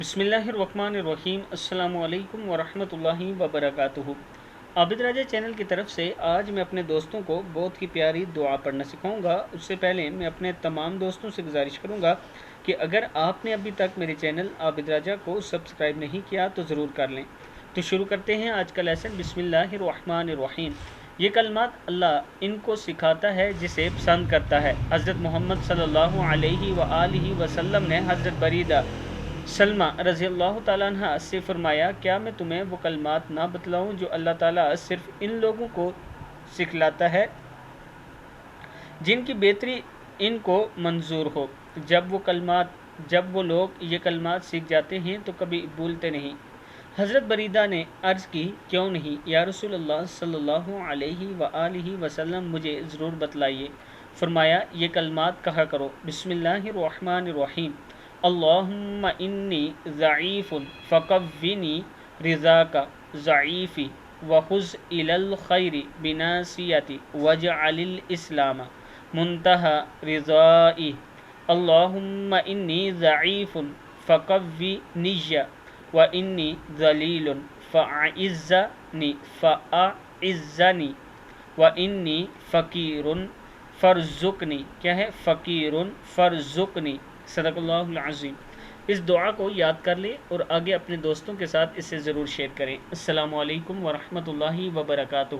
بسم اللہ الرحمن الرحیم۔ السلام علیکم ورحمۃ اللہ وبرکاتہ۔ عابد راجہ چینل کی طرف سے آج میں اپنے دوستوں کو بہت ہی پیاری دعا پڑھنا سکھاؤں گا۔ اس سے پہلے میں اپنے تمام دوستوں سے گزارش کروں گا کہ اگر آپ نے ابھی تک میرے چینل عابد راجہ کو سبسکرائب نہیں کیا تو ضرور کر لیں۔ تو شروع کرتے ہیں آج کا لیسن۔ بسم اللہ الرحمن الرحیم۔ یہ کلمات اللہ ان کو سکھاتا ہے جسے پسند کرتا ہے۔ حضرت محمد صلی اللہ علیہ وآلہ وسلم نے حضرت بریدہ سلمہ رضی اللہ تعالیٰ عنہ سے فرمایا، کیا میں تمہیں وہ کلمات نہ بتلاؤں جو اللہ تعالیٰ صرف ان لوگوں کو سکھلاتا ہے جن کی بہتری ان کو منظور ہو۔ جب وہ لوگ یہ کلمات سیکھ جاتے ہیں تو کبھی بھولتے نہیں۔ حضرت بریدہ نے عرض کی، کیوں نہیں یا رسول اللہ صلی اللہ علیہ وآلہ وسلم، مجھے ضرور بتلائیے۔ فرمایا، یہ کلمات کہا کرو، بسم اللہ الرحمن الرحیم، اللہم انی ضعیف فقوینی رضاک ضعیفی وخذ الی الخیر بناصیتی واجعل الاسلام منتہی رضائی، اللہم انی ضعیف فقوینی وانی ذلیل فاعزنی وانی فقیر فارزقنی۔ کیا ہے؟ فقیر فارزقنی۔ صدق اللہ العظیم۔ اس دعا کو یاد کر لیں اور آگے اپنے دوستوں کے ساتھ اسے ضرور شیئر کریں۔ السلام علیکم ورحمۃ اللہ وبرکاتہ۔